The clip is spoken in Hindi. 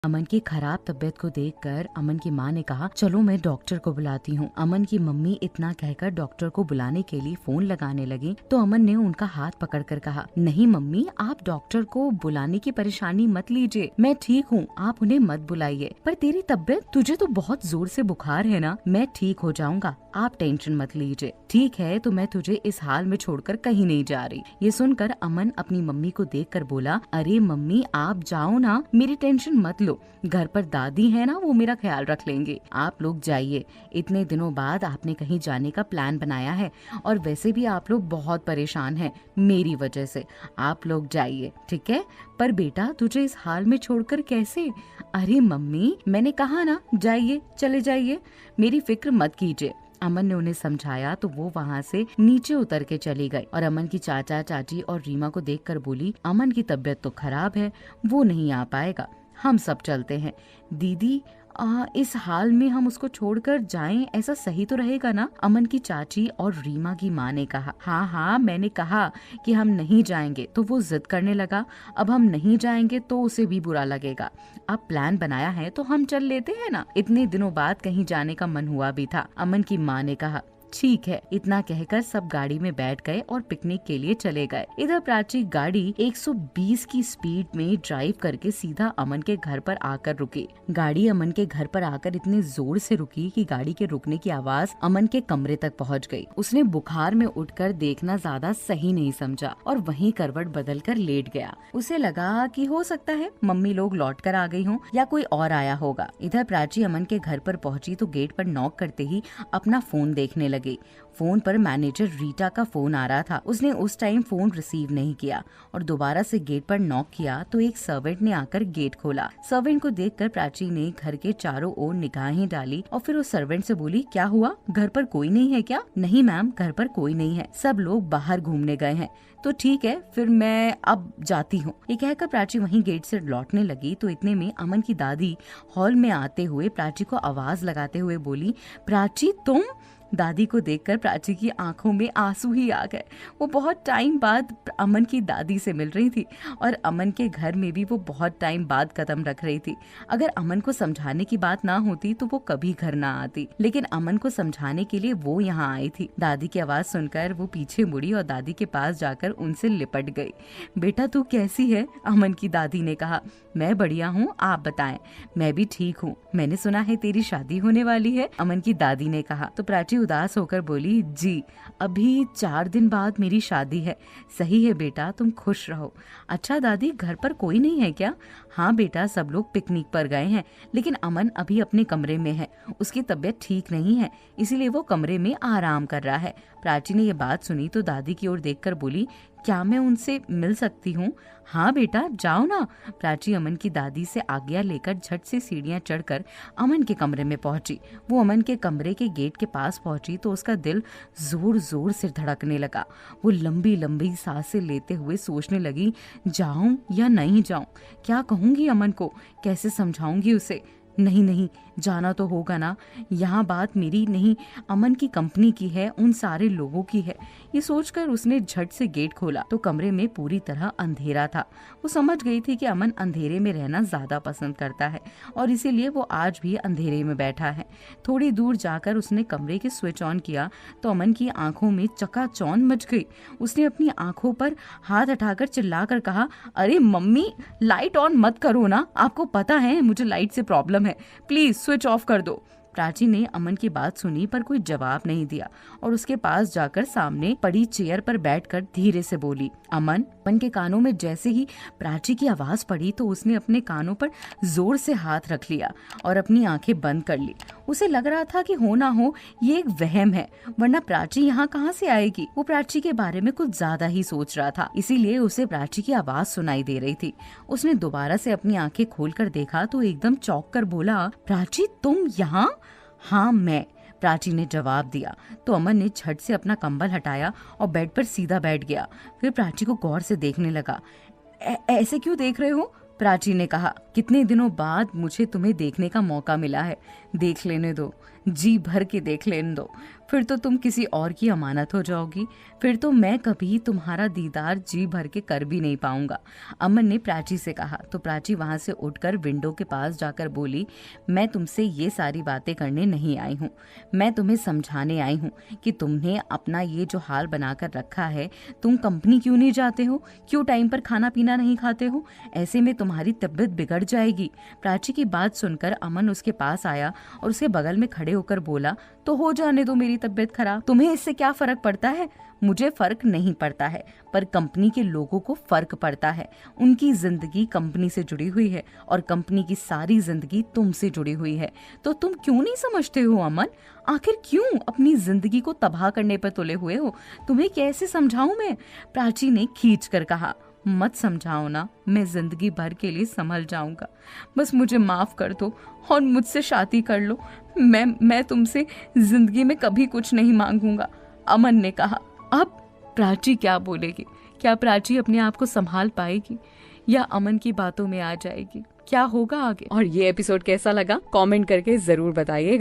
अमन की खराब तबीयत को देखकर अमन की माँ ने कहा, चलो मैं डॉक्टर को बुलाती हूँ। अमन की मम्मी इतना कहकर डॉक्टर को बुलाने के लिए फोन लगाने लगी तो अमन ने उनका हाथ पकड़कर कहा, नहीं मम्मी, आप डॉक्टर को बुलाने की परेशानी मत लीजिए, मैं ठीक हूँ, आप उन्हें मत बुलाइए। पर तेरी तबीयत, तुझे तो बहुत जोर से बुखार है ना। मैं ठीक हो जाऊंगा, आप टेंशन मत लीजिए। ठीक है, तो मैं तुझे इस हाल में छोड़कर कहीं नहीं जा रही। ये सुनकर अमन अपनी मम्मी को देखकर बोला, अरे मम्मी आप जाओ ना, मेरी टेंशन मत लो, घर पर दादी है ना, वो मेरा ख्याल रख लेंगे। आप लोग जाइए, इतने दिनों बाद आपने कहीं जाने का प्लान बनाया है और वैसे भी आप लोग बहुत परेशान हैं मेरी वजह से। आप लोग जाइए, ठीक है। पर बेटा तुझे इस हाल में छोड़कर कैसे? अरे मम्मी, मैंने कहा ना, जाइए, चले जाइए, मेरी फिक्र मत कीजिए। अमन ने उन्हें समझाया तो वो वहाँ से नीचे उतर के चली गई और अमन की चाचा चाची और रीमा को देखकर बोली, अमन की तबीयत तो खराब है, वो नहीं आ पाएगा, हम सब चलते हैं। दीदी, इस हाल में हम उसको छोड़कर जाएं, ऐसा सही तो रहेगा ना? अमन की चाची और रीमा की माँ ने कहा। हाँ हाँ, मैंने कहा कि हम नहीं जाएंगे तो वो जिद करने लगा। अब हम नहीं जाएंगे तो उसे भी बुरा लगेगा। अब प्लान बनाया है तो हम चल लेते हैं ना, इतने दिनों बाद कहीं जाने का मन हुआ भी था। अमन की माँ ने कहा, ठीक है। इतना कहकर सब गाड़ी में बैठ गए और पिकनिक के लिए चले गए। इधर प्राची गाड़ी 120 की स्पीड में ड्राइव करके सीधा अमन के घर पर आकर रुकी। गाड़ी अमन के घर पर आकर इतने जोर से रुकी कि गाड़ी के रुकने की आवाज अमन के कमरे तक पहुंच गई। उसने बुखार में उठकर देखना ज्यादा सही नहीं समझा और वहीं करवट बदल कर लेट गया। उसे लगा कि हो सकता है मम्मी लोग लौट कर आ गई हों या कोई और आया होगा। इधर प्राची अमन के घर पर पहुंची तो गेट पर नॉक करते ही अपना फोन देखने लगी। फोन पर मैनेजर रीटा का फोन आ रहा था। उसने उस टाइम फोन रिसीव नहीं किया और दोबारा से गेट पर नॉक किया तो एक सर्वेंट ने आकर गेट खोला। सर्वेंट को देखकर प्राची ने घर के चारों ओर निगाहें डाली और फिर उस सर्वेंट से बोली, क्या हुआ, घर पर कोई नहीं है क्या? नहीं मैम, घर पर कोई नहीं है, सब लोग बाहर घूमने गए हैं। तो ठीक है, फिर मैं अब जाती हूँ। ये कहकर प्राची वहीं गेट से लौटने लगी तो इतने में अमन की दादी हॉल में आते हुए प्राची को आवाज लगाते हुए बोली, प्राची तुम? दादी को देखकर प्राची की आंखों में आंसू ही आ गए। वो बहुत टाइम बाद अमन की दादी से मिल रही थी और अमन के घर में भी वो बहुत टाइम बाद कदम रख रही थी। अगर अमन को समझाने की बात ना होती तो वो कभी घर ना आती, लेकिन अमन को समझाने के लिए वो यहाँ आई थी। दादी की आवाज सुनकर वो पीछे मुड़ी और दादी के पास जाकर उनसे लिपट गई। बेटा तू कैसी है? अमन की दादी ने कहा। मैं बढ़िया हूँ, आप बताएं। मैं भी ठीक हूँ। मैंने सुना है तेरी शादी होने वाली है, अमन की दादी ने कहा। तो प्राची उदास होकर बोली, जी अभी 4 दिन बाद मेरी शादी है। सही है बेटा, तुम खुश रहो। अच्छा दादी, घर पर कोई नहीं है क्या? हाँ बेटा, सब लोग पिकनिक पर गए हैं, लेकिन अमन अभी अपने कमरे में है, उसकी तबीयत ठीक नहीं है, इसीलिए वो कमरे में आराम कर रहा है। प्राची ने ये बात सुनी तो दादी की ओर देखकर बोली, क्या मैं उनसे मिल सकती हूँ? हाँ बेटा, जाओ ना। प्राची अमन की दादी से आज्ञा लेकर झट से सीढ़ियां चढ़कर अमन के कमरे में पहुंची। वो अमन के कमरे के गेट के पास पहुंची तो उसका दिल जोर जोर से धड़कने लगा। वो लंबी लंबी सांसें लेते हुए सोचने लगी, जाऊं या नहीं जाऊं, क्या कहूंगी अमन को, कैसे समझाऊंगी उसे। नहीं नहीं, जाना तो होगा ना, यहाँ बात मेरी नहीं, अमन की कंपनी की है, उन सारे लोगों की है। ये सोचकर उसने झट से गेट खोला तो कमरे में पूरी तरह अंधेरा था। वो समझ गई थी कि अमन अंधेरे में रहना ज्यादा पसंद करता है और इसीलिए वो आज भी अंधेरे में बैठा है। थोड़ी दूर जाकर उसने कमरे के स्विच ऑन किया तो अमन की आंखों में चकाचौंध मच गई। उसने अपनी आंखों पर हाथ हटाकर चिल्लाकर कहा, अरे मम्मी, लाइट ऑन मत करो ना, आपको पता है मुझे लाइट से प्रॉब्लम है, प्लीज स्विच ऑफ कर दो। प्राची ने अमन की बात सुनी पर कोई जवाब नहीं दिया और उसके पास जाकर सामने पड़ी चेयर पर बैठकर धीरे से बोली, अमन। अमन के कानों में जैसे ही प्राची की आवाज पड़ी तो उसने अपने कानों पर जोर से हाथ रख लिया और अपनी आंखें बंद कर ली। उसे लग रहा था कि हो ना हो ये एक वहम है, वरना प्राची यहाँ कहाँ से आएगी। वो प्राची के बारे में कुछ ज्यादा ही सोच रहा था, इसीलिए उसे प्राची की आवाज सुनाई दे रही थी। उसने दोबारा से अपनी आंखें खोलकर देखा तो एकदम चौंक कर बोला, प्राची तुम यहाँ? हाँ मैं, प्राची ने जवाब दिया। तो अमन ने झट से अपना कंबल हटाया और बेड पर सीधा बैठ गया। फिर प्राची को गौर से देखने लगा। ऐसे क्यों देख रहे हो? प्राची ने कहा, कितने दिनों बाद मुझे तुम्हें देखने का मौका मिला है, देख लेने दो, जी भर के देख लेने दो। फिर तो तुम किसी और की अमानत हो जाओगी, फिर तो मैं कभी तुम्हारा दीदार जी भर के कर भी नहीं पाऊंगा, अमन ने प्राची से कहा। तो प्राची वहां से उठकर विंडो के पास जाकर बोली, मैं तुमसे ये सारी बातें करने नहीं आई हूँ, मैं तुम्हें समझाने आई हूँ कि तुमने अपना ये जो हाल बनाकर रखा है, तुम कंपनी क्यों नहीं जाते हो, क्यों टाइम पर खाना पीना नहीं खाते हो, ऐसे में तुम्हारी तबीयत बिगड़ जाएगी। प्राची की बात सुनकर अमन उसके पास आया और उसके बगल में खड़े होकर बोला, तो हो जाने दो मेरी तबीयत खराब, तुम्हें इससे क्या फर्क पड़ता है। मुझे फर्क नहीं पड़ता है, पर कंपनी के लोगों को फर्क पड़ता है। उनकी जिंदगी कंपनी से जुड़ी हुई है और कंपनी की सारी जिंदगी तुमसे जुड़ी हुई है। तो तुम क्यों नहीं समझते हो अमन, आखिर क्यों अपनी जिंदगी को तबाह करने पर तुले हुए हो। तुम्हें कैसे समझाऊं मैं, प्राची ने खींच कर कहा। मत समझाओ ना, मैं जिंदगी भर के लिए संभल जाऊंगा, बस मुझे माफ कर दो और मुझसे शादी कर लो। मैं तुमसे जिंदगी में कभी कुछ नहीं मांगूंगा, अमन ने कहा। अब प्राची क्या बोलेगी, क्या प्राची अपने आप को संभाल पाएगी या अमन की बातों में आ जाएगी, क्या होगा आगे। और ये एपिसोड कैसा लगा कमेंट करके जरूर बताइएगा।